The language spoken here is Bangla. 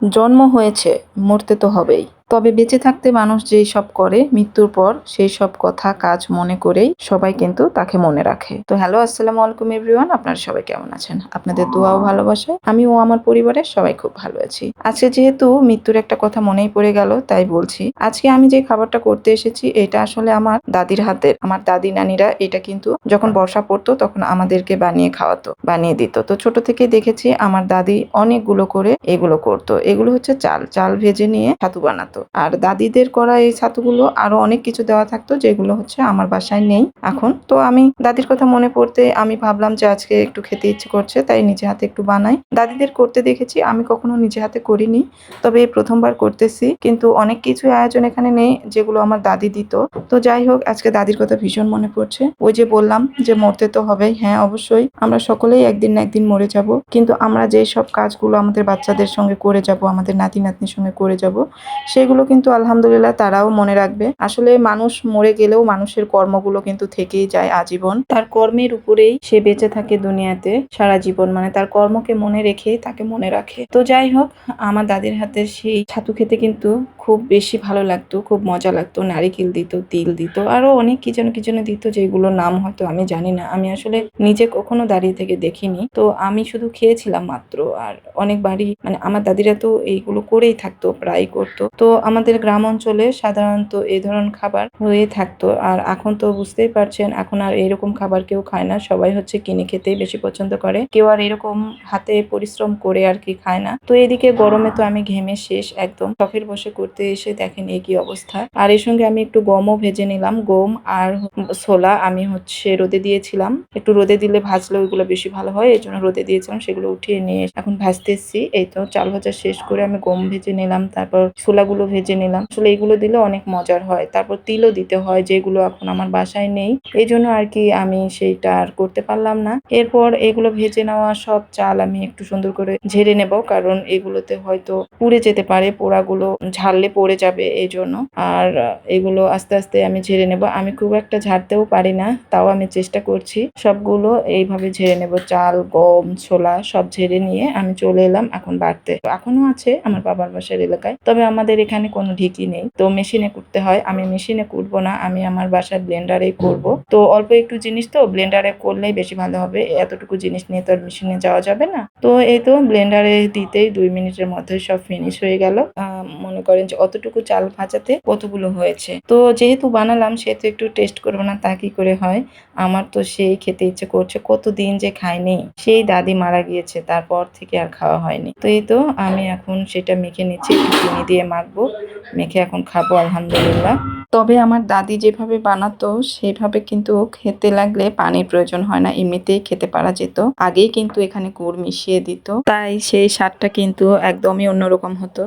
জন্ম হয়েছে, মরতে তো হবেই। তবে বেঁচে থাকতে মানুষ যেই সব করে, মৃত্যুর পর সেই সব কথা কাজ মনে করেই সবাই কিন্তু তাকে মনে রাখে। তো হ্যালো, আসসালামু আলাইকুম এভরিওয়ান। আপনারা সবাই কেমন আছেন? আপনাদের দোয়া ও ভালোবাসায় আমি ও আমার পরিবারের সবাই খুব ভালো আছি। আজকে যেহেতু মৃত্যুর একটা কথা মনেই পড়ে গেল, তাই বলছি। আজকে আমি যে খাবারটা করতে এসেছি, এটা আসলে আমার দাদির হাতের। আমার দাদি নানিরা এটা কিন্তু যখন বর্ষা পড়তো তখন আমাদেরকে বানিয়ে খাওয়াতো, বানিয়ে দিত। তো ছোট থেকে দেখেছি আমার দাদি অনেকগুলো করে এগুলো করতো। এগুলো হচ্ছে চাল ভেজে নিয়ে ছাতু বানাতো। আর দাদিদের করা এই ছাতুগুলো আরো অনেক কিছু দেওয়া থাকতো, যেগুলো হচ্ছে আমার বাসায় নেই এখন। তো আমি দাদির কথা মনে পড়তে আমি ভাবলাম যে আজকে একটু খেতে ইচ্ছে করছে, তাই নিজে হাতে একটু বানাই। দাদিদের করতে দেখেছি, আমি কখনো নিজে হাতে করিনি, তবে এই প্রথমবার করতেছি। কিন্তু অনেক কিছু আয়োজন এখানে নেই যেগুলো আমার দাদি দিত। তো যাই হোক, আজকে দাদির কথা ভীষণ মনে পড়ছে। ওই যে বললাম যে মরতে তো হবেই, হ্যাঁ অবশ্যই আমরা সকলেই একদিন না একদিন মরে যাব। কিন্তু আমরা যে সব কাজগুলো আমাদের বাচ্চাদের সঙ্গে করে যাব, আমাদের নাতি নাতনির সঙ্গে করে যাব, সেগুলো কিন্তু আলহামদুলিল্লাহ তারাও মনে রাখবে। আসলে মানুষ মরে গেলেও মানুষের কর্মগুলো কিন্তু থেকেই যায় আজীবন। তার কর্মের উপরেই সে বেঁচে থাকে দুনিয়াতে সারা জীবন, মানে তার কর্মকে মনে রেখে তাকে মনে রাখে। তো যাই হোক, আমার দাদির হাতের সেই ছাতু খেতে কিন্তু খুব বেশি ভালো লাগতো, খুব মজা লাগতো। নারিকেল দিত, তিল দিত, আরো অনেক কি যেন দিত, যেগুলোর নাম হয়তো আমি জানি না। আমি আসলে নিজে কখনো দাঁড়িয়ে থেকে দেখিনি, তো আমি শুধু খেয়েছিলাম মাত্র। আর অনেক বাড়ি, মানে আমার দাদিরা তো এইগুলো করেই থাকতো, প্রায় করতো। তো আমাদের গ্রাম অঞ্চলে সাধারণত এই ধরনের খাবার হয়ে থাকতো। আর এখন তো বুঝতেই পারছেন, এখন আর এরকম খাবার কেউ খায় না, সবাই হচ্ছে কিনে খেতেই বেশি পছন্দ করে। কেউ আর এরকম হাতে পরিশ্রম করে আর কি খায় না। তো এদিকে গরমে তো আমি ঘেমে শেষ একদম। শখের বসে করতে এসে দেখেন এই কি অবস্থা। আর এর সঙ্গে আমি একটু গমও ভেজে নিলাম। গম আর ছোলা আমি হচ্ছে রোদে দিয়েছিলাম। একটু রোদে দিলে ভাজলে ওইগুলো বেশি ভালো হয়, এই জন্য রোদে দিয়েছিলাম। সেগুলো উঠিয়ে নিয়ে এখন ভাজতেছি। এই তো চাল ভাজা শেষ করে আমি গম ভেজে নিলাম, তারপর ছোলাগুলো ভেজে নিলাম। আসলে এইগুলো দিলে অনেক মজার হয়। তারপর তিলও দিতে হয়, যেগুলো এখন আমার বাসায় নেই, এই জন্য আর কি আমি সেইটা আর করতে পারলাম না। এরপর এগুলো ভেজে নেওয়া সব চাল আমি একটু সুন্দর করে ঝেড়ে নেব, কারণ এগুলোতে হয়তো পুড়ে যেতে পারে, পোড়াগুলো ঝাড়লে পড়ে যাবে, এই জন্য। আর এগুলো আস্তে আস্তে আমি ঝেড়ে নেব। আমি খুব একটা ঝাড়তেও পারি না, তাও আমি চেষ্টা করছি। সবগুলো এইভাবে ঝেড়ে নেব, চাল, গম, ছোলা সব ঝেড়ে নিয়ে আমি চলে এলাম এখন বাড়তে। এখনো আছে আমার বাবার বাসার এলাকায়, তবে আমাদের এখানে কোনো ঢিকি নেই, তো মেশিনে কুটতে হয়। আমি মেশিনে কুটবো না, আমি আমার বাসার ব্লেন্ডারেই করব। তো অল্প একটু জিনিস তো ব্লেন্ডারে করলেই বেশি ভালো হবে, এতটুকু জিনিস নিয়ে তো আর মেশিনে যাওয়া যাবে না। তো এই তো ব্লেন্ডারে দিতেই 2 মিনিটের মধ্যে সব ফিনিশ হয়ে গেল। মনে করেন যে অতটুকু চাল ভাজাতে কতগুলো হয়েছে। তো যেহেতু বানালাম সেহেতু একটু টেস্ট করবো না তা কি করে হয়। আমার তো সেই খেতে ইচ্ছে করছে, কতদিন যে খাইনি। সেই দাদি মারা গিয়েছে, তারপর থেকে আর খাওয়া হয়নি। তো এই তো আমি এখন সেটা মেখে নিচ্ছি, একটু চিনি দিয়ে মাখবো, মেখে এখন খাবো আলহামদুলিল্লাহ। তবে আমার দাদি যেভাবে বানাতো সেভাবে কিন্তু খেতে লাগলে পানির প্রয়োজন হয় না, এমনিতেই খেতে পারা যেত। আগেই কিন্তু এখানে গুড় মিশিয়ে দিত, তাই সেই স্বাদটা কিন্তু একদমই অন্যরকম হতো।